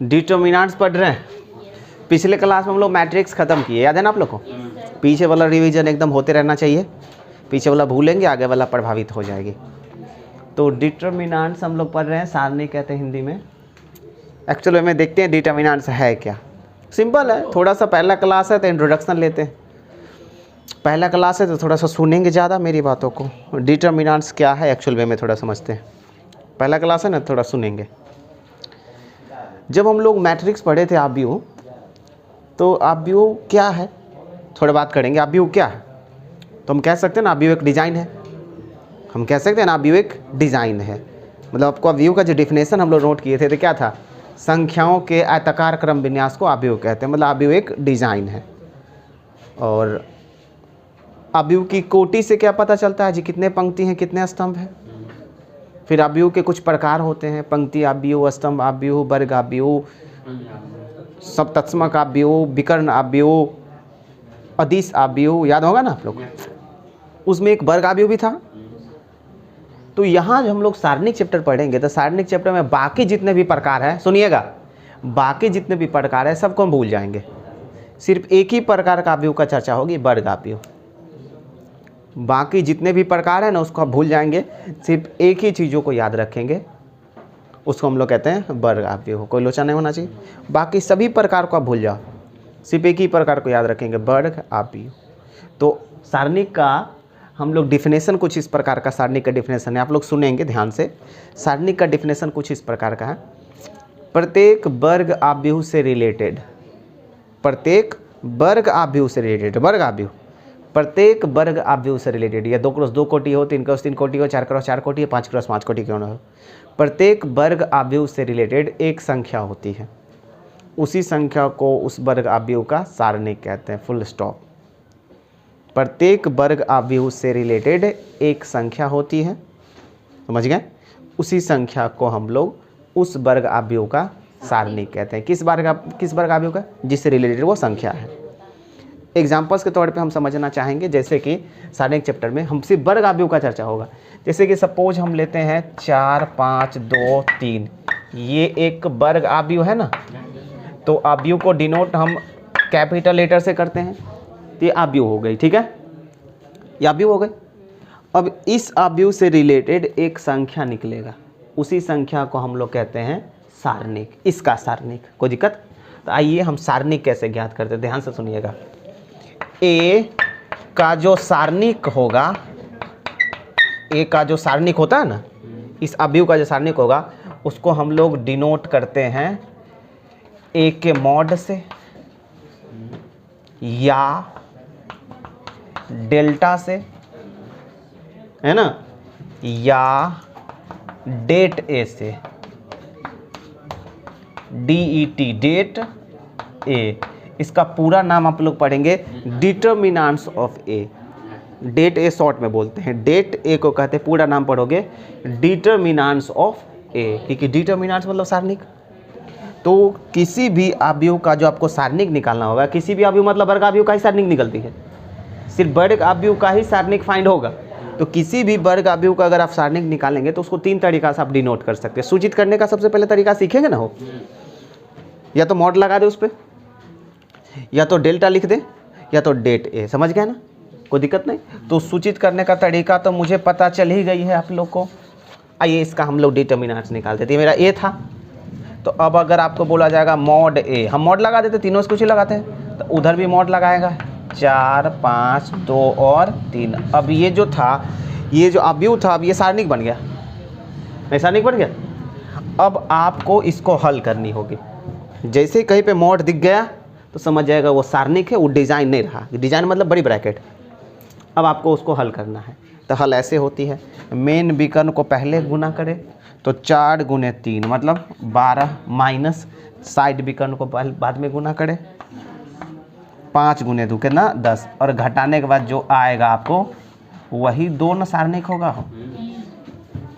Determinants पढ़ रहे हैं। पिछले क्लास में हम लोग मैट्रिक्स खत्म किए, याद है ना आप लोग को? पीछे वाला रिवीजन एकदम होते रहना चाहिए, पीछे वाला भूलेंगे आगे वाला प्रभावित हो जाएगी। तो डिटर्मिनेंट्स हम लोग पढ़ रहे हैं, सारणी कहते हैं हिंदी में। एक्चुअली में देखते हैं डिटर्मिनेंट्स है क्या। सिंपल है, थोड़ा सा पहला क्लास है तो इंट्रोडक्शन लेते हैं। पहला क्लास है तो थोड़ा सा सुनेंगे ज़्यादा मेरी बातों को। डिटर्मिनेंट्स क्या है एक्चुअल में थोड़ा समझते हैं। पहला क्लास है ना, थोड़ा सुनेंगे। जब हम लोग मैट्रिक्स पढ़े थे आव्यूह, तो आव्यूह क्या है थोड़ा बात करेंगे। आव्यूह क्या है तो हम कह सकते हैं ना, आव्यूह एक डिज़ाइन है। हम कह सकते हैं ना आव्यूह एक डिज़ाइन है। मतलब आपको आव्यूह का जो डिफिनेशन हम लोग नोट किए थे तो क्या था, संख्याओं के आयताकार क्रम विन्यास को आव्यूह कहते हैं। मतलब आव्यूह एक डिज़ाइन है। और आव्यूह की कोटि से क्या पता चलता है जी, कितने पंक्ति हैं कितने स्तंभ हैं। फिर आव्यूह के कुछ प्रकार होते हैं, पंक्ति आव्यूह, स्तंभ आव्यूह, वर्ग आव्यूह, सप्तत्मक आव्यूह, विकर्ण आव्यूह, अदिश आव्यूह, याद होगा ना आप लोग। उसमें एक वर्ग आव्यूह भी था। तो यहाँ जो हम लोग सारणिक चैप्टर पढ़ेंगे तो सारणिक चैप्टर में बाकी जितने भी प्रकार हैं, सुनिएगा, बाकी जितने भी प्रकार है सबको हम भूल जाएंगे। सिर्फ एक ही प्रकार का आव्यूह का चर्चा होगी, वर्ग आव्यूह। बाकी जितने भी प्रकार हैं ना उसको आप भूल जाएंगे, सिर्फ एक ही चीज़ों को याद रखेंगे, उसको हम लोग कहते हैं वर्ग आव्यूह। कोई लोचा नहीं होना चाहिए। बाकी सभी प्रकार को आप भूल जाओ, सिर्फ एक ही प्रकार को याद रखेंगे, वर्ग आव्यूह। तो सारणिक का हम लोग डिफिनेशन कुछ इस प्रकार का, सारणिक का डिफिनेशन है, आप लोग सुनेंगे ध्यान से। सारणिक का डिफिनेशन कुछ इस प्रकार का है, प्रत्येक वर्ग आव्यूह से रिलेटेड, प्रत्येक वर्ग आव्यूह से रिलेटेड, वर्ग आव्यूह प्रत्येक वर्ग आव्यूह से रिलेटेड, या 2x2 कोटि हो, 3x3 कोटि हो, 4x4 कोटि हो, 5x5 कोटि क्यों ना हो, प्रत्येक वर्ग आव्यूह से रिलेटेड एक संख्या होती है। उसी संख्या को उस वर्ग आव्यूह का सारणिक कहते हैं, फुल स्टॉप। प्रत्येक वर्ग आव्यूह से रिलेटेड एक संख्या होती है, समझ गए? उसी संख्या को हम लोग उस वर्ग आव्यूह का सारणिक कहते हैं। किस वर्ग आव्यूह का? जिससे रिलेटेड वो संख्या है। एग्जाम्पल्स के तौर पे हम समझना चाहेंगे, जैसे कि सारणिक चैप्टर में हम सिर्फ वर्ग आव्यूह का चर्चा होगा। जैसे कि सपोज हम लेते हैं 4, 5, 2, 3, ये एक वर्ग आव्यूह है ना। तो आव्यूह को डिनोट हम कैपिटल लेटर से करते हैं, तो ये आव्यूह हो गई, ठीक है, ये आव्यूह हो गई। अब इस आव्यूह से रिलेटेड एक संख्या निकलेगा, उसी संख्या को हम लोग कहते हैं सारणिक, इसका सारणिक। कोई दिक्कत? तो आइए हम सारणिक कैसे ज्ञात करते हैं, ध्यान से सुनिएगा। ए का जो सारणिक होगा, ए का जो सारणिक होता है ना, इस आव्यूह का जो सारणिक होगा उसको हम लोग डिनोट करते हैं ए के मॉड से, या डेल्टा से, है ना, या डेट ए से, DET, डेट ए। इसका पूरा नाम आप लोग पढ़ेंगे determinants of A. Det A short में बोलते हैं, डेट ए को कहते हैं, पूरा नाम पढ़ोगे डिटर्मिनेंट्स ऑफ ए, क्योंकि डिटर्मिनेंट्स मतलब सारणिक। तो किसी भी आव्यूह का जो आपको सारणिक निकालना होगा, किसी भी आव्यूह मतलब वर्ग आव्यूह का ही सारणिक निकलती है, सिर्फ वर्ग आव्यूह का ही सारणिक फाइंड होगा। तो किसी भी वर्ग आव्यूह का अगर आप सारणिक निकालेंगे तो उसको 3 तरीका से आप डिनोट कर सकते हैं। सूचित करने का सबसे पहले तरीका सीखेंगे ना हो, या तो मॉड लगा दे उस पर, या तो डेल्टा लिख दे, या तो डेट ए, समझ गए ना, कोई दिक्कत नहीं। तो सूचित करने का तरीका तो मुझे पता चल ही गई है आप लोग को। आइए इसका हम लोग डिटर्मिनेंट्स निकाल देते हैं। मेरा ए था, तो अब अगर आपको बोला जाएगा मॉड ए, हम मॉड लगा देते, तीनों से कुछ ही लगाते हैं, तो उधर भी मॉड लगाएगा, 4, 5, 2 और 3। अब ये जो था, ये जो आव्यूह था, अब ये सारणिक बन गया, नहीं सारणिक बन गया। अब आपको इसको हल करनी होगी। जैसे ही कहीं पे मॉड दिख गया तो समझ जाएगा वो सारणिक है, वो डिज़ाइन नहीं रहा। डिज़ाइन मतलब बड़ी ब्रैकेट। अब आपको उसको हल करना है। तो हल ऐसे होती है, मेन विकर्ण को पहले गुना करें तो 4 × 3 मतलब 12, माइनस साइड विकर्ण को बाद में गुना करें, 5 × 2 कितना 10, और घटाने के बाद जो आएगा आपको वही 2 न सारणिक होगा।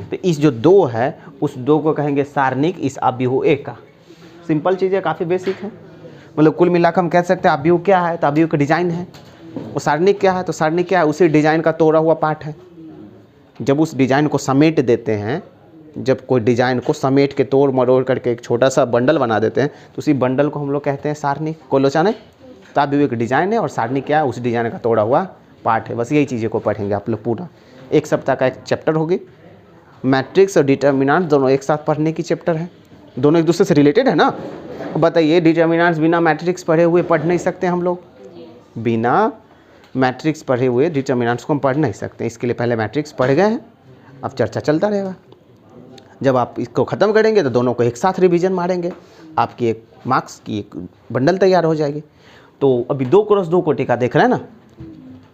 तो इस जो 2 है उस 2 को कहेंगे सारणिक इस आव्यूह ए का। सिंपल चीज़ है, काफ़ी बेसिक है। मतलब कुल मिलाकर हम कह सकते हैं आव्यूह क्या है, तो आव्यूह का डिज़ाइन है। वो सारणिक क्या है, तो सारणिक क्या है, उसी डिज़ाइन का तोड़ा हुआ पार्ट है। जब उस डिज़ाइन को समेट देते हैं जब कोई डिजाइन को समेट के तोड़ मरोड़ करके एक छोटा सा बंडल बना देते हैं तो उसी बंडल को हम लोग कहते हैं सारणी, कोलोचन है। तो आप भी एक डिजाइन है और सारणी क्या है, उस डिजाइन का तोड़ा हुआ पार्ट है। बस यही चीज़ें को पढ़ेंगे आप लोग पूरा, एक सप्ताह का एक चैप्टर होगी। मैट्रिक्स और डिटर्मिनेंट दोनों एक साथ पढ़ने की चैप्टर है, दोनों एक दूसरे से रिलेटेड है ना। बताइए, डिटर्मिनेंट्स बिना मैट्रिक्स पढ़े हुए पढ़ नहीं सकते हम लोग, बिना मैट्रिक्स पढ़े हुए डिटर्मिनेंट्स को हम पढ़ नहीं सकते। इसके लिए पहले मैट्रिक्स पढ़ गए हैं, अब चर्चा चलता रहेगा। जब आप इसको ख़त्म करेंगे तो दोनों को एक साथ रिवीजन मारेंगे, आपकी एक मार्क्स की एक बंडल तैयार हो जाएगी। तो अभी 2x2 कोटि का देख रहे हैं ना।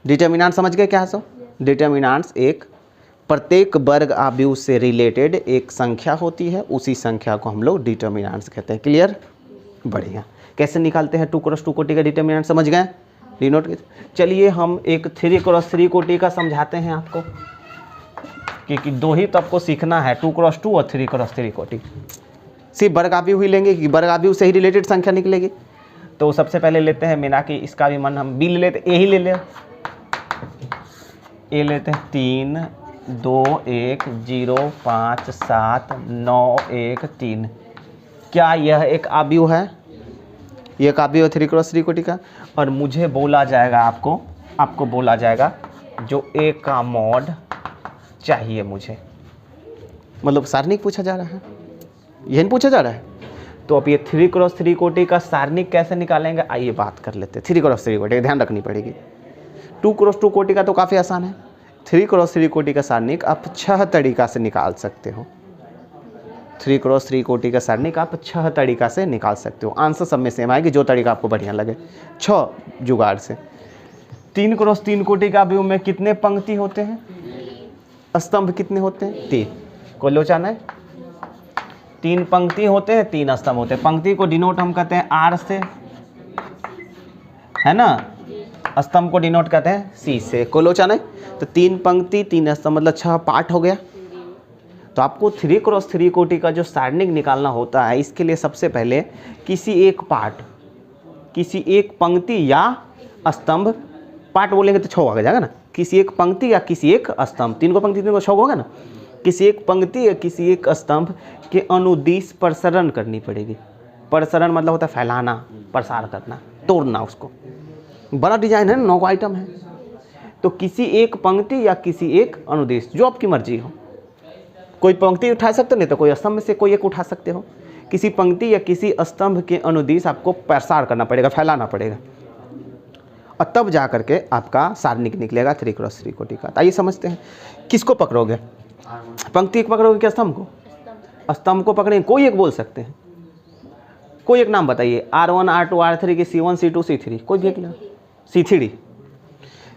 डिटर्मिनेंट समझ गए क्या सो? डिटर्मिनेंट्स एक प्रत्येक वर्ग आव्यूह से रिलेटेड एक संख्या होती है, उसी संख्या को हम लोग डिटर्मिनेंट्स कहते हैं। क्लियर? बढ़िया। कैसे निकालते हैं 2x2 कोटि का डिटर्मिनेंट, समझ गए? डिनोट। चलिए हम एक 3x3 कोटि का समझाते हैं आपको, क्योंकि दो ही तो आपको सीखना है, 2x2 और 3x3 कोटि। सिर्फ वर्ग आव्यूह ही लेंगे कि वर्ग आव्यूह से ही रिलेटेड संख्या निकलेगी। तो सबसे पहले लेते हैं बिना कि इसका भी मन हम बी ले लेते, ए ही ले ले, ए लेते हैं 3 2 1 0 5 7 9 1 3। क्या यह एक आव्यूह है? ये एक आव्यूह है 3x3 कोटि का। और मुझे बोला जाएगा, आपको बोला जाएगा जो ए का मॉड चाहिए मुझे, मतलब सारणिक पूछा जा रहा है, यही पूछा जा रहा है। तो अब ये 3x3 कोटि का सारणिक कैसे निकालेंगे, आइए बात कर लेते हैं। 3x3 कोटि ध्यान रखनी पड़ेगी। 2x2 कोटि का तो काफ़ी आसान है, 3x3 कोटि का सारणिक आप 6 तरीका से निकाल सकते हो। 3x3 कोटि का सारणिक आप 6 तरीका से निकाल सकते हो। आंसर सब में सेम आएगी, जो तरीका आपको बढ़िया लगे, 6 जुगाड़ से। 3x3 कोटि का आव्यूह में कितने पंक्ति होते हैं, स्तंभ कितने होते हैं? 3। कोलोचन है, 3 पंक्ति होते हैं, 3 स्तंभ होते हैं। पंक्ति को डिनोट हम कहते हैं आर से, है ना। स्तंभ को डिनोट कहते हैं सी से। कोलोचन है तो 3 पंक्ति 3 स्तंभ, मतलब 6 पार्ट हो गया। तो आपको 3x3 कोटि का जो सारणिक निकालना होता है, इसके लिए सबसे पहले किसी एक पार्ट, किसी एक पंक्ति या स्तंभ, पार्ट बोलेंगे तो 6 आ जाएगा ना, किसी एक पंक्ति या किसी एक स्तंभ, 3 को पंक्ति 3 को 6 होगा ना, किसी एक पंक्ति या किसी एक स्तंभ के अनुदिश प्रसरण करनी पड़ेगी। प्रसरण मतलब होता है फैलाना, प्रसार करना, तोड़ना उसको। बड़ा डिजाइन है, 9 आइटम है। तो किसी एक पंक्ति या किसी एक अनुदेश, जो आपकी मर्जी हो, कोई पंक्ति उठा सकते हो, नहीं तो कोई स्तंभ में से कोई एक उठा सकते हो। किसी पंक्ति या किसी स्तंभ के अनुदिश आपको प्रसार करना पड़ेगा, फैलाना पड़ेगा, और तब जा करके आपका सारणिक निकलेगा 3x3 कोटि का। आइए समझते हैं, किसको पकड़ोगे, पंक्ति को पकड़ोगे क्या स्तंभ को? स्तंभ को पकड़ेंगे, कोई एक बोल सकते हैं, कोई एक नाम बताइए। R1 R2 R3 की C1 C2 C3, कोई भी एक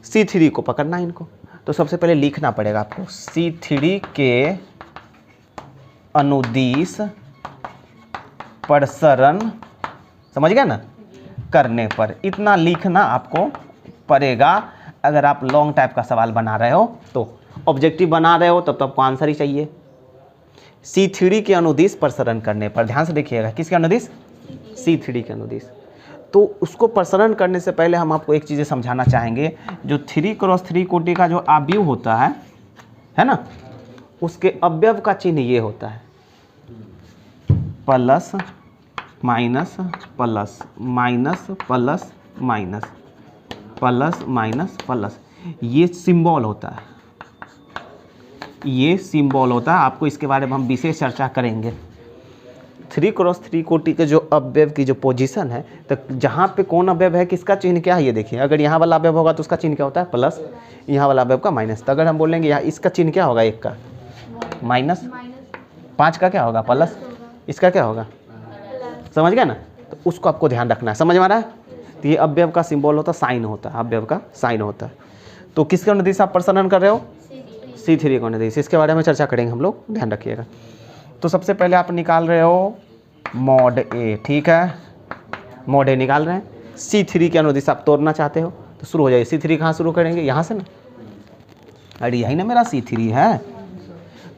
C3 को पकड़ना है इनको। तो सबसे पहले लिखना पड़ेगा आपको C3 के अनुदिश प्रसरण, समझ गए ना, करने पर इतना लिखना आपको पड़ेगा। अगर आप लॉन्ग टाइप का सवाल बना रहे हो, तो ऑब्जेक्टिव बना रहे हो, तब तो आपको आंसर ही चाहिए। C3 के अनुदिश प्रसरण करने पर, ध्यान से देखिएगा, किसके अनुदिश? C3 के अनुदिश। तो उसको प्रसरण करने से पहले हम आपको एक चीज़ें समझाना चाहेंगे। जो 3x3 कोटि का जो आव्यूह होता है ना, उसके अवयव का चिन्ह ये होता है, plus minus plus minus plus minus plus minus plus, ये सिंबल होता है, ये सिंबल होता है। आपको इसके बारे में हम विशेष चर्चा करेंगे। 3x3 कोटि के जो अवयव की जो पोजीशन है, तो जहाँ पे कौन अवयव है, किसका चिन्ह क्या है, ये देखिए। अगर यहाँ वाला अवयव होगा तो उसका चिन्ह क्या होता है? प्लस। यहाँ वाला अवयव का माइनस। तो अगर हम बोलेंगे यहाँ इसका चिन्ह क्या होगा, 1 का माइनस, 5 का क्या होगा? प्लस। इसका क्या होगा? समझ गया ना। तो उसको आपको ध्यान रखना है, समझ में आ रहा है। तो ये अवयव का सिंबल होता है, साइन होता है, अवयव का साइन होता है। तो किसके अनुदिश आप प्रसरण कर रहे हो? C3 के अनुदिश। इसके बारे में चर्चा करेंगे हम लोग, ध्यान रखिएगा। तो सबसे पहले आप निकाल रहे हो मॉड ए, ठीक है, मॉड ए निकाल रहे हैं। C3 के अनुदिश आप तोड़ना चाहते हो तो शुरू हो जाइए। C3 कहाँ शुरू करेंगे? यहाँ से ना, अरे यही ना मेरा C3 है,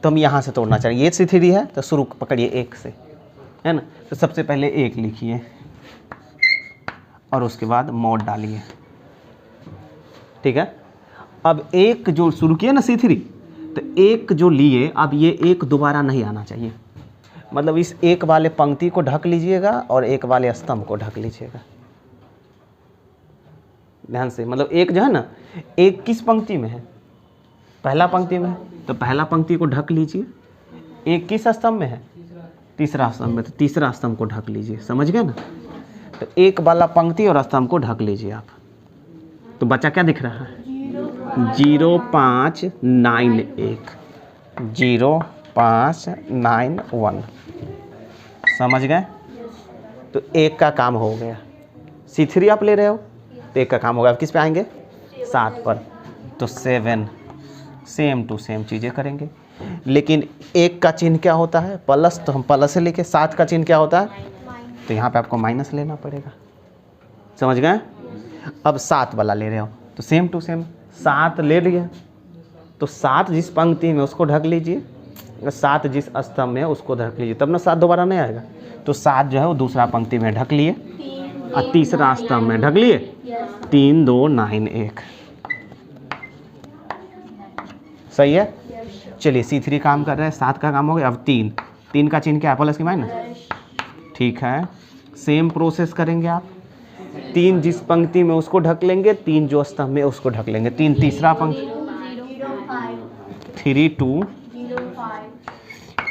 तो हम यहाँ से तोड़ना चाहिए। ये C3 है तो शुरू पकड़िए 1 से, है ना। तो सबसे पहले 1 लिखिए और उसके बाद मॉड डालिए, ठीक है। अब 1 जो शुरू किया ना C3, तो एक जो लिए, अब ये एक दोबारा नहीं आना चाहिए, मतलब इस एक वाले पंक्ति को ढक लीजिएगा और एक वाले स्तंभ को ढक लीजिएगा ध्यान से। मतलब एक जो है ना, एक किस पंक्ति में है, पहला पंक्ति में है, तो पहला पंक्ति को ढक लीजिए। एक किस स्तंभ में है, तीसरा स्तंभ में, तो तीसरा स्तंभ को ढक लीजिए, समझ गए ना। तो एक वाला पंक्ति और स्तंभ को ढक लीजिए आप। तो बच्चा क्या दिख रहा है, 0591, 0591, समझ गए। तो एक का काम हो गया। C3 आप ले रहे हो तो एक का काम होगा। किस पे आएंगे, 7 पर, तो 7 सेम टू सेम चीज़ें करेंगे। लेकिन एक का चिन्ह क्या होता है, प्लस, तो हम प्लस से लेके 7 का चिन्ह क्या होता है, तो यहाँ पे आपको माइनस लेना पड़ेगा, समझ गए। अब 7 वाला ले रहे हो तो सेम टू सेम 7 ले लिए, तो 7 जिस पंक्ति में उसको ढक लीजिए, 7 जिस स्तंभ में उसको ढक लीजिए, तब ना 7 दोबारा नहीं आएगा। तो 7 जो है वो दूसरा पंक्ति में ढक लिए और तीसरा स्तंभ में ढक लिए, 3 2 9 1, सही है। चलिए C3 काम कर रहा है, 7 का काम हो गया। अब 3 का चिन्ह क्या है, प्लस की माइनस, ठीक है। सेम प्रोसेस करेंगे आप, 3 जिस पंक्ति में उसको ढक लेंगे, 3 जो स्तंभ में उसको ढक लेंगे, 3 तीसरा पंक्ति, 3 2,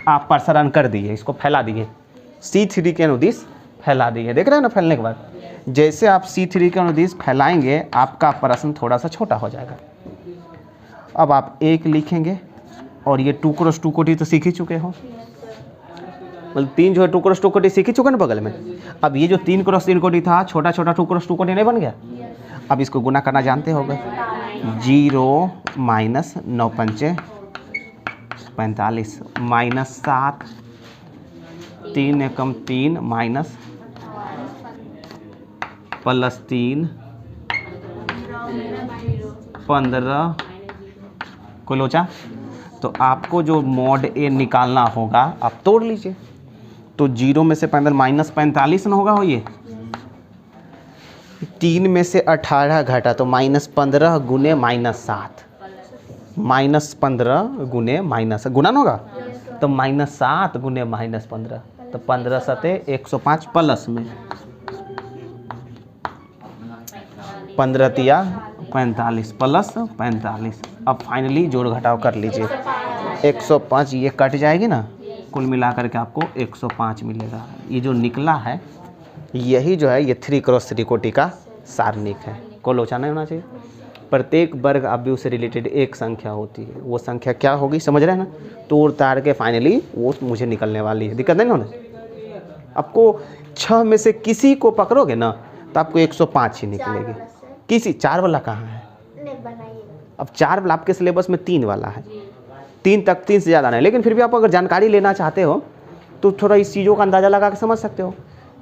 आप प्रसारण कर दिए, इसको फैला दिए, C3 के अनुदिश फैला दिए। देख रहे हैं ना, फैलने के बाद जैसे आप C3 के अनुदिश फैलाएंगे आपका प्रश्न थोड़ा सा छोटा हो जाएगा। अब आप 1 लिखेंगे और ये 2 क्रॉस 2 कोटि तो सीख ही चुके हो, मतलब 3 जो है 2 क्रॉस 2 कोटि सीख ही चुके ना बगल में। अब ये जो 3 क्रॉस 3 कोटि था, छोटा छोटा 2 क्रॉस 2 कोटि नहीं बन गया। अब इसको गुना करना जानते होंगे, 0 माइनस 9 पंचे 45 माइनस 7, 3 एकम 3 माइनस प्लस 3 15 को लोचा। तो आपको जो मॉड ए निकालना होगा आप तोड़ लीजिए, तो 0 में से 15 माइनस 45 ना होगा हो, ये 3 में से 18 घटा तो माइनस 15 गुने माइनस 7, माइनस 15 गुने माइनस, गुना ना होगा तो माइनस 7 गुने माइनस 15, तो 15 सते 105 प्लस में 15 तिया 45 प्लस 45। अब फाइनली जोड़ घटाव कर लीजिए, 105 ये कट जाएगी ना, कुल मिलाकर के आपको 105 मिलेगा। ये जो निकला है यही जो है ये 3 क्रॉस 3 कोटि का सारणिक है। को लोचा नहीं होना चाहिए। प्रत्येक वर्ग अवयव से रिलेटेड एक संख्या होती है, वो संख्या क्या होगी समझ रहे हैं ना। तोड़ ताड़ के फाइनली वो मुझे निकलने वाली है, दिक्कत नहीं होना। आपको 6 में से किसी को पकड़ोगे ना तो आपको 105 ही निकलेगी। किसी 4 वाला कहाँ है, अब 4 वाला आपके सिलेबस में 3 वाला है, 3 तक 3 से ज़्यादा नहीं। लेकिन फिर भी आप अगर जानकारी लेना चाहते हो तो थोड़ा इस चीज़ों का अंदाज़ा लगा के समझ सकते हो।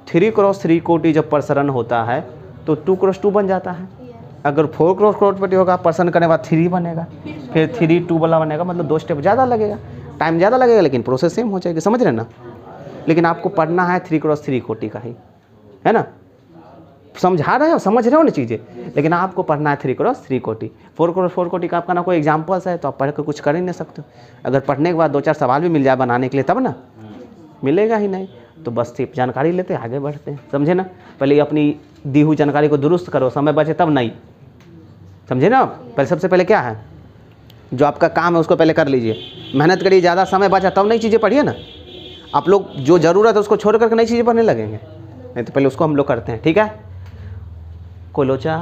3 क्रॉस 3 कोटि जब प्रसरण होता है तो 2 क्रॉस 2 बन जाता है। अगर 4 क्रॉस कोटि होगा प्रसरण करने के बाद 3 बनेगा, फिर 3 2 वाला बनेगा, मतलब 2 स्टेप ज़्यादा लगेगा, टाइम ज़्यादा लगेगा, लेकिन प्रोसेस सेम हो जाएगी, समझ रहे ना। लेकिन आपको पढ़ना है 3 क्रॉस 3 कोटि का ही, है ना। समझा रहे हो, समझ रहे हो ना चीज़ें, लेकिन आपको पढ़ना है 3 क्रॉस 3 कोटि। 4 क्रॉस 4 कोटि का आपका ना कोई एग्जाम्पल्स है तो आप पढ़ के कुछ कर ही नहीं सकते हो। अगर पढ़ने के बाद 2-4 सवाल भी मिल जाए बनाने के लिए तब ना, मिलेगा ही नहीं। तो बस सिर्फ जानकारी लेते आगे बढ़ते हैं, समझे ना। पहले अपनी दी हुई जानकारी को दुरुस्त करो, समय बचे तब नहीं, समझे ना। पहले सबसे पहले क्या है, जो आपका काम है उसको पहले कर लीजिए, मेहनत करिए, ज़्यादा समय बचा तब नई चीज़ें पढ़िए ना। आप लोग जो ज़रूरत है उसको छोड़ करके नई चीज़ें पढ़ने लगेंगे, नहीं तो पहले उसको हम लोग करते हैं, ठीक है। कोलोचा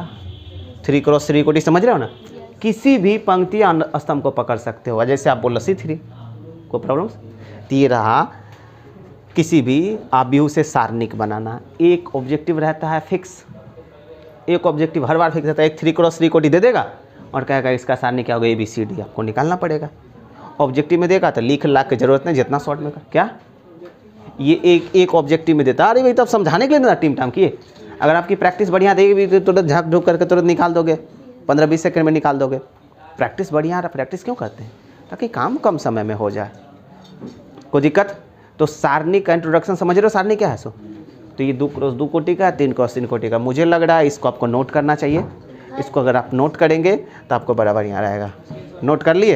3 क्रॉस 3 कोटि समझ रहे हो ना। किसी भी पंक्ति या स्तंभ को पकड़ सकते हो, जैसे आप बोल रहे C3 को प्रॉब्लम्स। ये रहा किसी भी अवयव से सारणिक बनाना। एक ऑब्जेक्टिव रहता है फिक्स, एक ऑब्जेक्टिव हर बार फिक्स रहता है। एक 3 क्रॉस 3 कोटि दे देगा और कहेगा इसका सारणिक क्या होगा ABCD, आपको निकालना पड़ेगा। ऑब्जेक्टिव में देगा तो लिख ला के जरूरत नहीं, जितना शॉर्ट में कर क्या ये एक ऑब्जेक्टिव में देता। अरे भाई तब समझाने के लिए ना टीम टाइम किए। अगर आपकी प्रैक्टिस बढ़िया देगी तो तुरंत झाँक झुक करके तुरंत निकाल दोगे, 15-20 सेकंड में निकाल दोगे। प्रैक्टिस बढ़िया, प्रैक्टिस क्यों करते हैं, ताकि काम कम समय में हो जाए। कोई दिक्कत। तो सारणिक का इंट्रोडक्शन समझ रहे हो, सारणिक क्या है सो। तो ये 2 क्रॉस 2 कोटि का, 3 क्रॉस 3 कोटि का। मुझे लग रहा है इसको आपको नोट करना चाहिए। इसको अगर आप नोट करेंगे तो आपको बड़ा बढ़िया रहेगा। नोट कर लिए।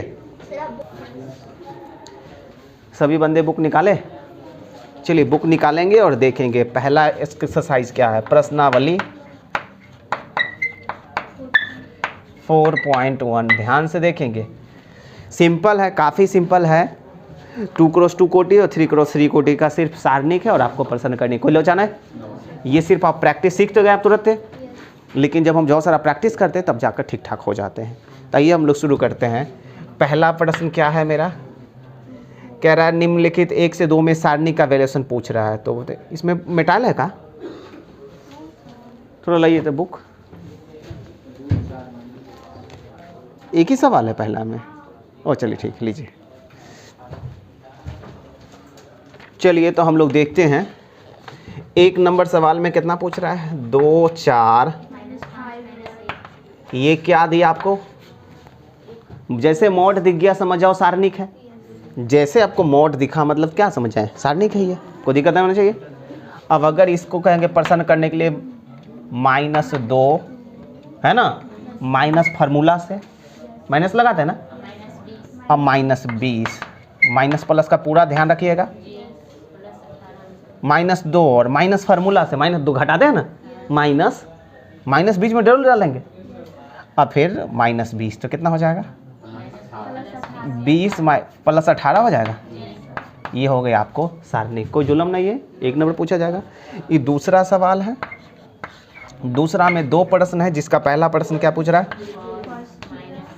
सभी बंदे बुक निकाले? चलिए बुक निकालेंगे और देखेंगे पहला एक्सरसाइज क्या है। प्रश्नावली 4.1 ध्यान से देखेंगे। सिंपल है, काफ़ी सिंपल है। 2x2 कोटि और 3x3 कोटि का सिर्फ सारणिक है और आपको प्रश्न करनी, कोई लोचाना है? ये सिर्फ आप प्रैक्टिस सीख तो गए आप तुरंत थे, लेकिन जब हम बहुत सारा प्रैक्टिस करते हैं तब जाकर ठीक ठाक हो जाते हैं। तो आइए हम लोग शुरू करते हैं। पहला प्रश्न क्या है मेरा? कह रहा है निम्नलिखित 1 से 2 में सारणी का वैल्यूएशन पूछ रहा है। तो इसमें मेटाल है का? थोड़ा लाइए तो बुक। एक ही सवाल है पहला में। ओ चलिए ठीक, लीजिए। चलिए तो हम लोग देखते हैं 1 नंबर सवाल में कितना पूछ रहा है? 2 4। ये क्या दिया आपको? जैसे मॉड दिख गया समझ जाओ सारणिक है। जैसे आपको मॉड दिखा मतलब क्या समझ आए? सारणिक है ये, कोई दिक्कत नहीं होना चाहिए। अब अगर इसको कहेंगे प्रश्न करने के लिए -2 है ना, माइनस फार्मूला से माइनस लगाते हैं ना, अब -20 माइनस प्लस का पूरा ध्यान रखिएगा। -2 और माइनस फार्मूला से -2 घटाते हैं ना, माइनस बीच में डबल डालेंगे, अब फिर -20 तो कितना हो जाएगा? 20 प्लस 18 हो जाएगा। ये हो गया आपको सारणिक। कोई जुलम नहीं है, 1 नंबर पूछा जाएगा। ये दूसरा सवाल है। दूसरा में 2 प्रश्न है, जिसका पहला प्रश्न क्या पूछ रहा है?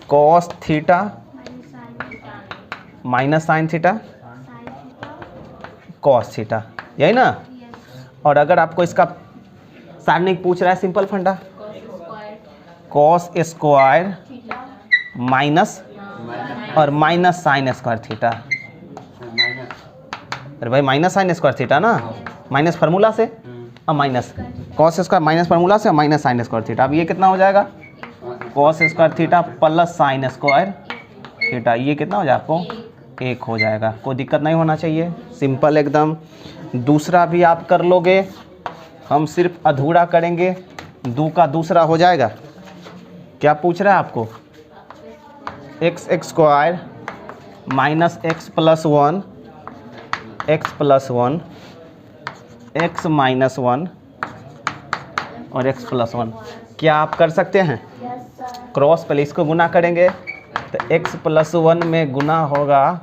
Cos theta minus sine theta cos theta, यही ना। और अगर आपको इसका सारणिक पूछ रहा है, सिंपल फंडा कॉस स्क्वायर माइनस और माइनस साइन स्क्वायर थीटा। अरे भाई माइनस साइन स्क्वायर थीटा ना, माइनस फार्मूला से, अब minus cos square minus formula से माइनस साइन स्क्वायर थीटा। अब ये कितना हो जाएगा? Cos square theta plus sine square theta. ये कितना हो जाएगा आपको? 1 हो जाएगा। कोई दिक्कत नहीं होना चाहिए, सिंपल एकदम। दूसरा भी आप कर लोगे, हम सिर्फ अधूरा करेंगे। 2 का दूसरा हो जाएगा। क्या पूछ रहा है आपको? X square minus x plus 1 x minus 1 और एक्स प्लस 1। क्या आप कर सकते हैं? क्रॉस पहले इसको गुना करेंगे तो x प्लस 1 में गुना होगा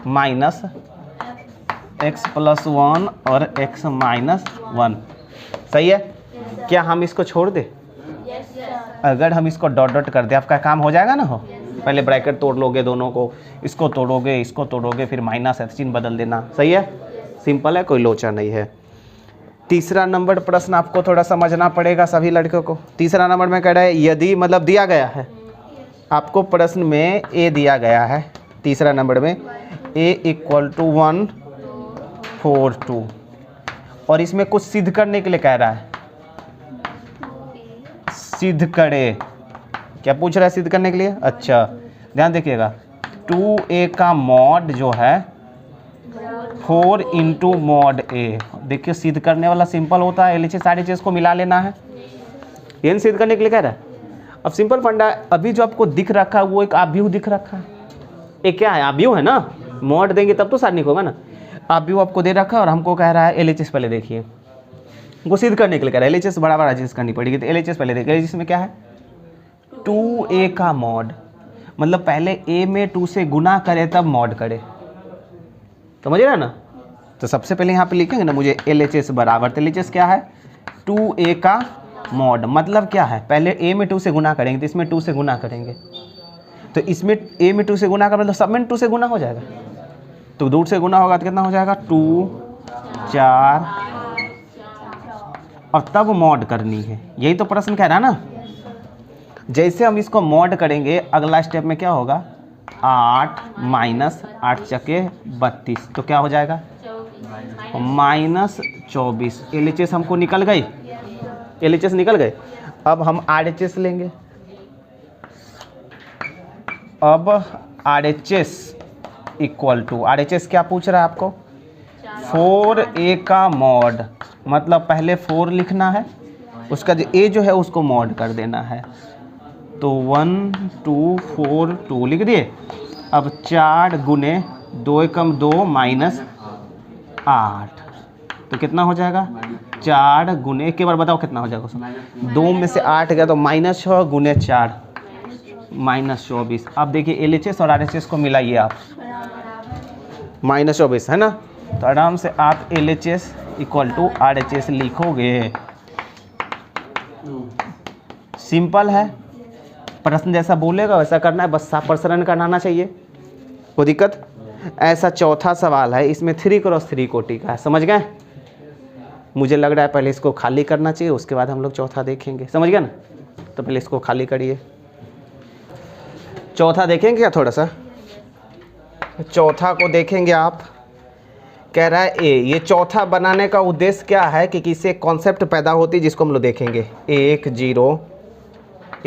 माइनस x प्लस 1 और x माइनस 1। सही है? क्या हम इसको छोड़ दें? अगर हम इसको डॉट डॉट कर दें आपका काम हो जाएगा ना। हो पहले ब्रैकेट तोड़ लोगे दोनों को, इसको तोड़ोगे फिर माइनस है, चिन्ह बदल देना। सही है? सिंपल है, कोई लोचा नहीं है। तीसरा नंबर प्रश्न आपको थोड़ा समझना पड़ेगा सभी लड़कों को। तीसरा नंबर में कह रहा है यदि मतलब दिया गया है आपको प्रश्न में a दिया गया है। तीसरा नंबर में a = 1 4 2 और इसमें कुछ सिद्ध करने के लिए कह रहा है। सिद्ध करे, क्या पूछ रहा है सिद्ध करने के लिए? अच्छा ध्यान देखिएगा, 2a का मॉड जो है 4 × mod a। देखिए सिद्ध करने वाला सिंपल होता है, LHS RHS को मिला लेना है। ये सिद्ध करने के लिए कह रहा है। अब सिंपल फंडा, अभी जो आपको दिख रखा है वो एक आव्यूह दिख रखा है। एक क्या है? आव्यूह है ना। मॉड देंगे तब तो सारणिक होगा ना। आव्यूह आपको दे रखा है और हमको कह रहा है LHS पहले देखिए, वो सिद्ध करने के लिए कह रहा है। LHS बराबर RHS करनी पड़ेगी, तो LHS पहले देखिए। LHS में क्या है? 2a का मॉड, मतलब पहले a में 2 से गुना करे तब मॉड करे, समझ रहे ना। तो सबसे पहले यहाँ पे लिखेंगे ना मुझे LHS बराबर, तो LHS क्या है? 2a का मॉड, मतलब क्या है? पहले a में 2 से गुना करेंगे तो इसमें 2 से गुना करेंगे, तो इसमें a में 2 से गुना कर मतलब सब में 2 से गुना हो जाएगा। तो 2 से गुना होगा तो कितना हो जाएगा? 2 4 और तब मॉड करनी है। यही तो प्रश्न कह रहा है ना। जैसे हम इसको मॉड करेंगे अगला स्टेप में क्या होगा? 8 माइनस 8 चके 32, तो क्या हो जाएगा? -24। LHS हमको निकल गई, LHS निकल गए। अब हम RHS लेंगे। अब RHS = RHS क्या पूछ रहा है आपको? 4a का मॉड, मतलब पहले 4 लिखना है, उसका जो a जो है उसको मॉड कर देना है। तो 1 2 4 2 लिख दिए। अब 4 गुने 2 एकम 2 माइनस 8, तो कितना हो जाएगा 4 गुने, एक बार बताओ कितना हो जाएगा उसमें, 2 में से 8 गया तो -6 गुने 4 -24। अब देखिए LHS और RHS को मिलाइए आप, -24 है ना, तो आराम से आप LHS इक्वल टू RHS लिखोगे। सिंपल है, प्रश्न जैसा बोलेगा वैसा करना है, बस साफ प्रसरण करना आना चाहिए, कोई दिक्कत। ऐसा चौथा सवाल है, इसमें 3x3 कोटि का है, समझ गए। मुझे लग रहा है पहले इसको खाली करना चाहिए, उसके बाद हम लोग चौथा देखेंगे, समझ गए ना। तो पहले इसको खाली करिए, चौथा देखेंगे क्या, थोड़ा सा चौथा को देखेंगे आप। कह रहा है ए, ये चौथा बनाने का उद्देश्य क्या है कि किसी एक कॉन्सेप्ट पैदा होती है जिसको हम लोग देखेंगे। 1 0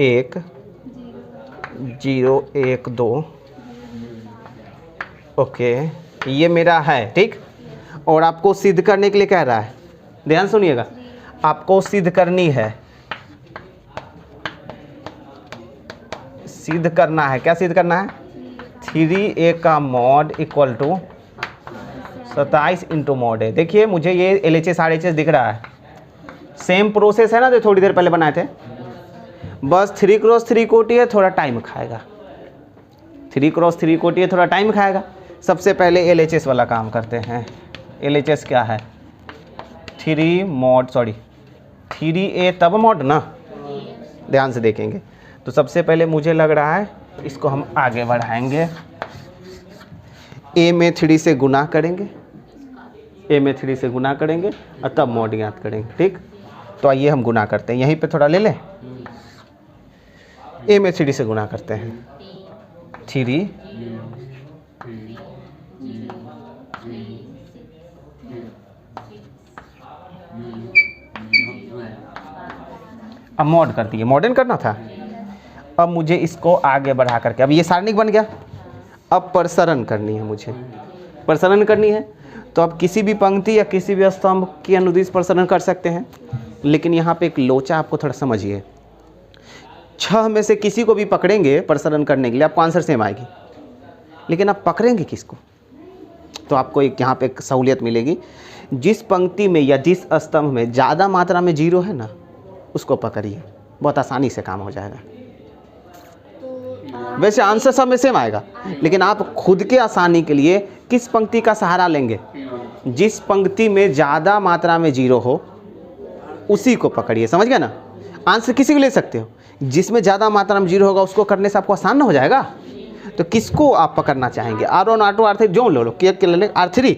1 0 1 2, ओके, ये मेरा है, ठीक। और आपको सिद्ध करने के लिए कह रहा है, ध्यान सुनिएगा, आपको सिद्ध करनी है, सिद्ध करना है, क्या सिद्ध करना है, 3a का mod equal to 27 into mod है। देखिए मुझे ये LHS RHS दिख रहा है, सेम प्रोसेस है ना जो थोड़ी देर पहले बनाए थे, बस 3x3 कोटि है, थोड़ा टाइम खाएगा, 3x3 कोटि है, थोड़ा टाइम खाएगा। सबसे पहले LHS वाला काम करते हैं। LHS क्या है, 3a तब मॉड ना, ध्यान से देखेंगे। तो सबसे पहले मुझे लग रहा है इसको हम आगे बढ़ाएंगे, a में 3 से गुना करेंगे, a में 3 से गुना करेंगे और तब मॉड ज्ञात करेंगे, ठीक। तो आइए हम गुना करते हैं, यहीं पे थोड़ा ले लें, a में 3 से गुना करते हैं, 3 अब मॉड कर दिए, मॉडर्न करना था। अब मुझे इसको आगे बढ़ा करके, अब ये सारणिक बन गया, अब प्रसरण करनी है, मुझे प्रसरण करनी है। तो अब किसी भी पंक्ति या किसी भी स्तंभ की अनुदिश प्रसरण कर सकते हैं, लेकिन यहाँ पे एक लोचा आपको थोड़ा समझिए। 6 में से किसी को भी पकड़ेंगे प्रसरण करने के लिए, आपको आंसर सेम आएगी, लेकिन आप पकड़ेंगे किसको, तो आपको एक यहाँ पे एक सहूलियत मिलेगी। जिस पंक्ति में या जिस स्तंभ में ज़्यादा मात्रा में 0 है ना, उसको पकड़िए, बहुत आसानी से काम हो जाएगा। वैसे आंसर सब में सेम आएगा, लेकिन आप खुद के आसानी के लिए किस पंक्ति का सहारा लेंगे, जिस पंक्ति में ज़्यादा मात्रा में 0 हो उसी को पकड़िए, समझ गए ना। आंसर किसी को ले सकते हो, जिसमें ज़्यादा मात्रा में 0 होगा उसको करने से आपको आसान ना हो जाएगा। तो किसको आप पकड़ना चाहेंगे, R1 R2 R3 जो लो के ले, R3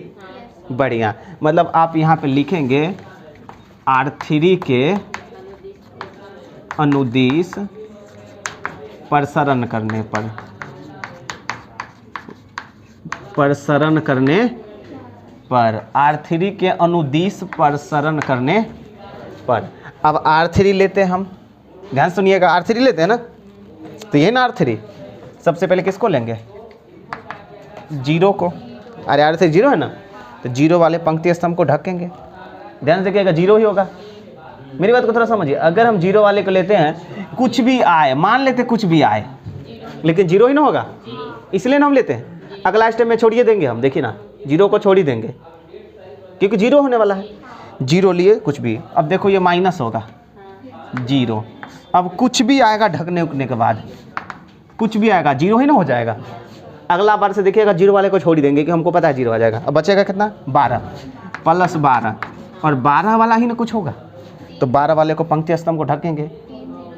बढ़िया। मतलब आप यहाँ पे लिखेंगे R3 के अनुदिश प्रसरण करने पर, प्रसरण करने पर, R3 के अनुदिश प्रसरण करने पर। अब R3 लेते हैं हम, ध्यान सुनिएगा, R3 लेते हैं ना, तो ये ना R3, सबसे पहले किसको लेंगे, 0 को। अरे R3 0 है ना, तो 0 वाले पंक्ति स्तंभ को ढकेंगे, ध्यान से कहिएगा 0 ही होगा। मेरी बात को थोड़ा समझिए, अगर हम 0 वाले को लेते हैं, कुछ भी आए, मान लेते कुछ भी आए, लेकिन 0 ही ना होगा, इसलिए ना हम लेते हैं। अगला स्टेप में छोड़िए देंगे हम, देखिए ना 0 को छोड़ ही देंगे, क्योंकि 0 होने वाला है। 0 लिए कुछ भी, अब देखो ये माइनस होगा 0, अब कुछ भी आएगा ढकने उकने के बाद, कुछ भी आएगा 0 ही ना हो जाएगा। अगला बार से देखिएगा 0 वाले को छोड़ ही देंगे, कि हमको पता है 0 आ जाएगा। अब बचेगा कितना, 12 प्लस 12, और 12 वाला ही ना कुछ होगा, तो 12 वाले को पंक्ति स्तंभ को ढकेंगे,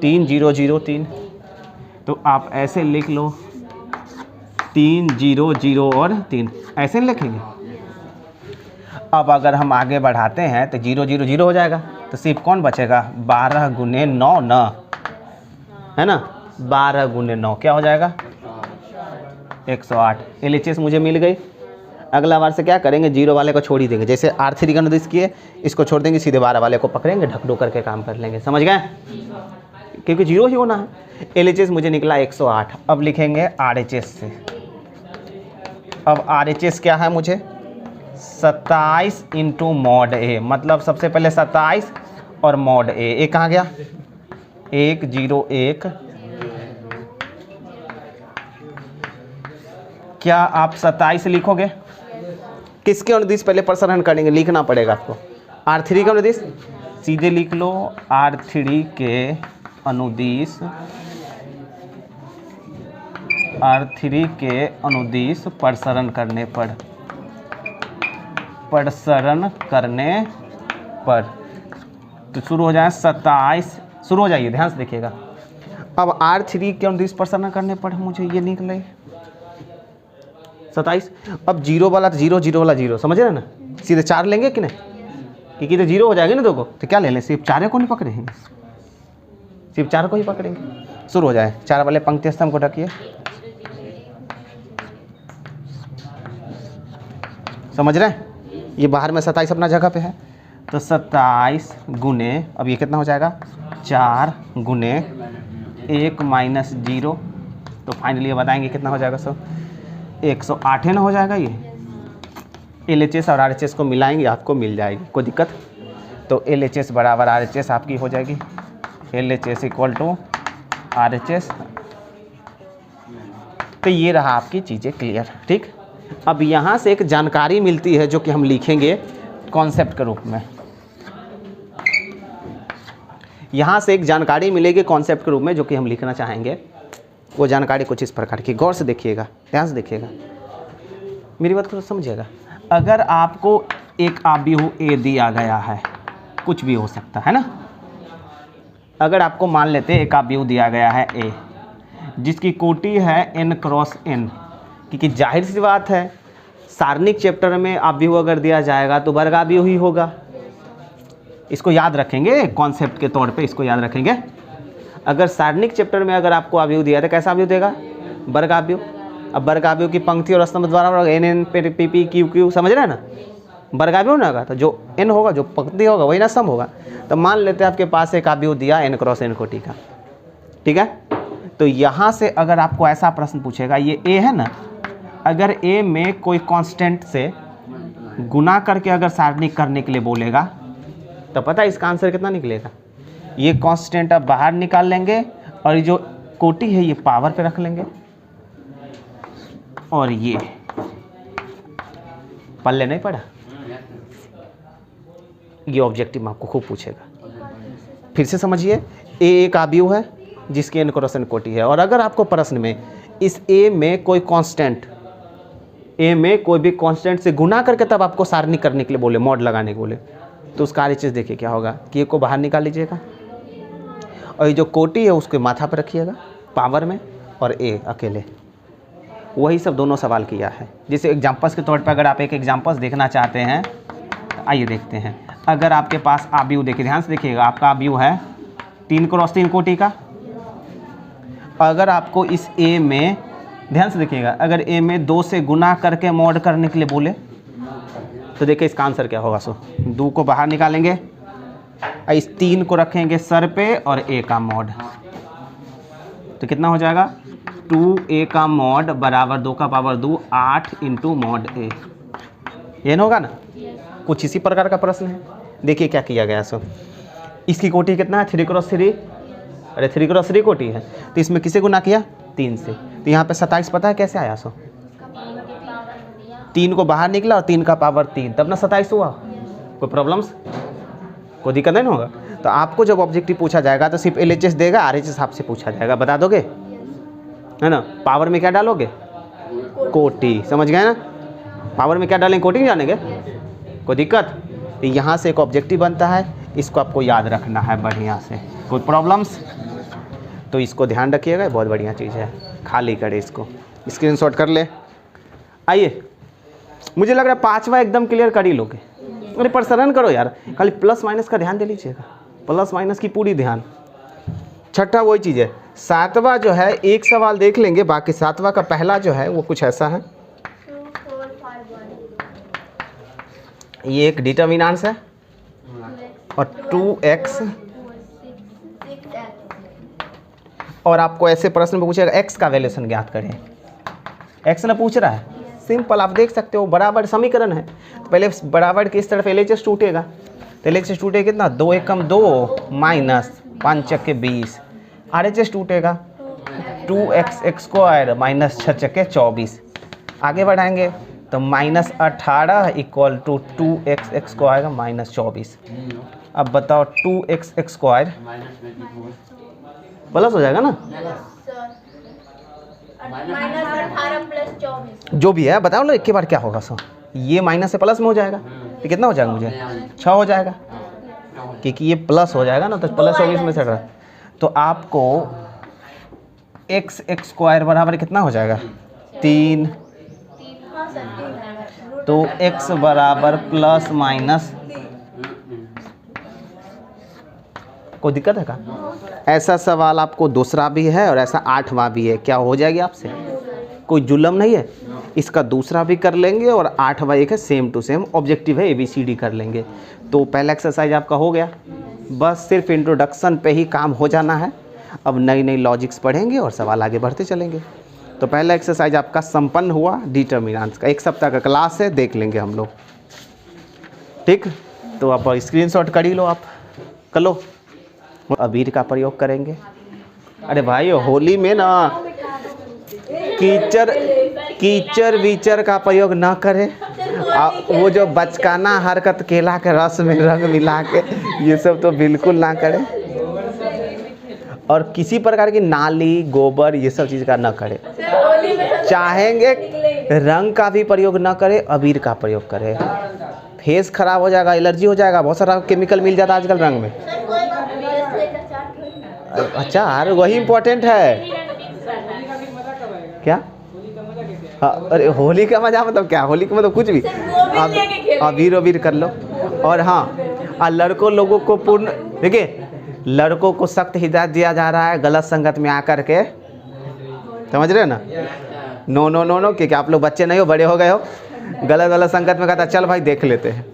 3 0 0 3, तो आप ऐसे लिख लो 3 0 0 और 3, ऐसे लिखेंगे। अब अगर हम आगे बढ़ाते हैं तो 0 0 0 हो जाएगा, तो सिर्फ कौन बचेगा, 12 गुने 9 न, है ना, 12 गुने 9 क्या हो जाएगा, 108। LHS मुझे मिल गई। अगला बार से क्या करेंगे, 0 वाले को छोड़ ही देंगे, जैसे R3 का अनुदिश किए, इसको छोड़ देंगे, सीधे 12 वाले को पकड़ेंगे, ढकढो करके काम कर लेंगे, समझ गए, क्योंकि 0 ही होना है। LHS मुझे निकला 108। अब लिखेंगे RHS से। अब RHS क्या है, मुझे 27 इंटू मॉड A, मतलब सबसे पहले 27 और मॉड A कहाँ गया, 1 0 1 क्या आप 27 लिखोगे? किसके अनुदिश पहले प्रसारण करेंगे, लिखना पड़ेगा आपको। R3 के अनुदिश सीधे लिख लो, R3 के अनुदिश, R3 के अनुदिश प्रसारण करने पर, प्रसारण करने पर तो शुरू हो जाए 27, शुरू हो जाइए, ध्यान से देखिएगा। अब R3 के अनुदिश प्रसारण करने पर मुझे ये निकले 27। अब जीरो वाला तो जीरो, जीरो वाला जीरो, समझ रहे ना, सीधे 4 लेंगे कि नहीं, क्योंकि तो जीरो हो जाएगा ना देखो, तो क्या ले लें, सिर्फ 4 को नहीं पकड़ेंगे, सिर्फ 4 को ही पकड़ेंगे। शुरू हो जाए, 4 वाले पंक्ति स्तंभ को ढकिए, समझ रहे हैं, ये बाहर में 27 अपना जगह पे है, तो 27 गुने, अब ये कितना हो जाएगा 4 गुने 1 माइनस 0, तो फाइनली ये बताएंगे कितना हो जाएगा सर, 108 है ना हो जाएगा। ये LHS और RHS को मिलाएंगे, आपको मिल जाएगी, कोई दिक्कत। तो LHS बराबर RHS आपकी हो जाएगी, LHS इक्वल टू RHS। तो ये रहा आपकी चीज़ें क्लियर, ठीक। अब यहाँ से एक जानकारी मिलती है जो कि हम लिखेंगे कॉन्सेप्ट के रूप में, यहाँ से एक जानकारी मिलेगी कॉन्सेप्ट के रूप में जो कि हम लिखना चाहेंगे। वो जानकारी कुछ इस प्रकार की, गौर से देखिएगा, ध्यान से देखिएगा, मेरी बात को समझिएगा। अगर आपको एक आव्यूह A दिया गया है, कुछ भी हो सकता है ना, अगर आपको मान लेते एक आव्यूह दिया गया है A जिसकी कोटि है n क्रॉस n, क्योंकि जाहिर सी बात है सारणिक चैप्टर में आव्यूह अगर दिया जाएगा तो वर्ग आव्यूह ही होगा। इसको याद रखेंगे कॉन्सेप्ट के तौर पे, इसको याद रखेंगे। अगर सारणिक चैप्टर में अगर आपको आव्यूह दिया तो कैसा आव्यूह देगा, वर्ग आव्यूह। अब वर्ग आव्यूह की पंक्ति और स्तंभ द्वारा n n पे p p q q, समझ रहे हैं ना, वर्ग आव्यूह ना होगा तो जो n होगा, जो पंक्ति होगा वही ना स्तंभ होगा। तो मान लेते हैं आपके पास एक आव्यूह दिया n क्रॉस n कोटि का, ठीक है। तो यहाँ से अगर आपको ऐसा प्रश्न पूछेगा, ये A है ना, अगर A में कोई कांस्टेंट से गुना करके अगर सारणिक करने के लिए बोलेगा तो पता है इसका आंसर कितना निकलेगा। ये कांस्टेंट अब बाहर निकाल लेंगे और ये जो कोटि है ये पावर पे रख लेंगे, और ये पल्ले नहीं पड़ा, ये ऑब्जेक्टिव आपको खूब पूछेगा। फिर से समझिए, A एक आव्यूह है जिसकी n क्रॉस n कोटि है, और अगर आपको प्रश्न में इस A में कोई कांस्टेंट, A में कोई भी कांस्टेंट से गुना करके तब आपको सारणी करने के लिए बोले, मॉड लगाने के बोले, तो उसका RHS देखिए क्या होगा कि A को बाहर निकाल लीजिएगा और ये जो कोटि है उसके माथा पर रखिएगा पावर में, और A अकेले। वही सब दोनों सवाल किया है। जैसे एग्जाम्पल्स के तौर पर अगर आप एक एग्जाम्पल्स देखना चाहते हैं तो आइए देखते हैं। अगर आपके पास आव्यूह, देखिए ध्यान से देखिएगा, आपका आव्यूह है 3 क्रॉस 3 कोटि का। अगर आपको इस A में, ध्यान से देखिएगा, अगर A में 2 से गुना करके मॉड करने के लिए बोले तो देखिए इसका आंसर क्या होगा। 2 को बाहर निकालेंगे, इस 3 को रखेंगे सर पे और A का मॉड, तो कितना हो जाएगा 2A का मॉड बराबर 2 का पावर 2 8 इंटू मॉड A। ये ना होगा ना, कुछ इसी प्रकार का प्रश्न है। देखिए क्या किया गया। इसकी कोटि कितना है 3 क्रॉस 3, अरे 3 क्रॉस 3 कोटि है, तो इसमें किसे गुना किया 3 से, तो यहाँ पे 27 पता है कैसे आया। 3 को बाहर निकला और 3 का पावर 3, तब ना 27 हुआ। कोई प्रॉब्लम्स, कोई दिक्कत नहीं होगा। तो आपको जब ऑब्जेक्टिव पूछा जाएगा तो सिर्फ LHS देगा, RHS आपसे पूछा जाएगा, बता दोगे है ना। पावर में क्या डालोगे, कोटि, समझ गए ना, पावर में क्या डालेंगे, कोटि जानेंगे, कोई दिक्कत। तो यहाँ से एक ऑब्जेक्टिव बनता है, इसको आपको याद रखना है बढ़िया से। कोई प्रॉब्लम्स, तो इसको ध्यान रखिएगा, बहुत बढ़िया चीज़ है। खाली करे इसको, स्क्रीनशॉट कर ले। आइए, मुझे लग रहा है 5वां एकदम क्लियर कर ही लोगे। अरे प्रसारण करो यार, खाली प्लस माइनस का ध्यान दे लीजिएगा, प्लस माइनस की पूरी ध्यान। 6ठा वही चीज़ है। 7वां जो है एक सवाल देख लेंगे, बाकी 7वां का पहला जो है वो कुछ ऐसा है। ये एक डिटर्मिनेंट्स है और 2x, और आपको ऐसे प्रश्न में पूछेगा x का वैल्यूएशन ज्ञात करें। x ना पूछ रहा है, सिंपल आप देख सकते हो, बराबर समीकरण है। तो पहले बराबर की इस तरफ LHS टूटेगा, तो LHS टूटेगा कितना 2 एकम 2 माइनस 5 चक्के 20, RHS टूटेगा 2x x स्क्वायर माइनस 6 चक्के 24। आगे बढ़ाएंगे तो -18 इक्वल टू 2x को आएगा -24। अब बताओ 2x स्क्वायर प्लस हो जाएगा ना, -18 + 24 जो भी है बताओ लो एक के बार क्या होगा सो, ये माइनस से प्लस में हो जाएगा तो कितना हो जाएगा मुझे 6 हो जाएगा, क्योंकि ये प्लस हो जाएगा ना तो प्लस 24 में से तो आपको x स्क्वायर बराबर कितना हो जाएगा 3। तो x बराबर प्लस माइनस, कोई दिक्कत है का? ऐसा सवाल आपको दूसरा भी है और ऐसा 8वां भी है, क्या हो जाएगी आपसे? कोई जुल्म नहीं है। इसका दूसरा भी कर लेंगे और 8वां एक है सेम टू सेम, ऑब्जेक्टिव है ABCD कर लेंगे। तो पहला एक्सरसाइज आपका हो गया, बस सिर्फ इंट्रोडक्शन पे ही काम हो जाना है। अब नई नई लॉजिक्स पढ़ेंगे और सवाल आगे बढ़ते चलेंगे। तो पहला एक्सरसाइज आपका संपन्न हुआ डिटर्मिनेंट्स का, 1 सप्ताह का क्लास है, देख लेंगे हम लोग, ठीक। तो आप स्क्रीनशॉट कर ही लो, आप कर लो। अबीर का प्रयोग करेंगे। अरे भाई होली में ना कीचड़ वीचर का प्रयोग ना करें, वो जो बचकाना हरकत केला के रस में रंग मिला के ये सब तो बिल्कुल ना करें, और किसी प्रकार की नाली गोबर ये सब चीज़ का ना करें। चाहेंगे रंग का भी प्रयोग ना करें, अबीर का प्रयोग करें। फेस खराब हो जाएगा, एलर्जी हो जाएगा, बहुत सारा केमिकल मिल जाता है आजकल रंग में। अच्छा यार वही इम्पोर्टेंट है क्या? हाँ, अरे होली का मजा मतलब क्या? होली का मतलब कुछ भी, अबीर अबीर कर लो। और हाँ, लड़कों लोगों को पूर्ण, देखिए लड़कों को सख्त हिदायत दिया जा रहा है गलत संगत में आकर के, समझ रहे हो ना? नो नो नो नो, क्योंकि आप लोग बच्चे नहीं हो, बड़े हो गए हो। गलत संगत में कहता चल भाई देख लेते हैं।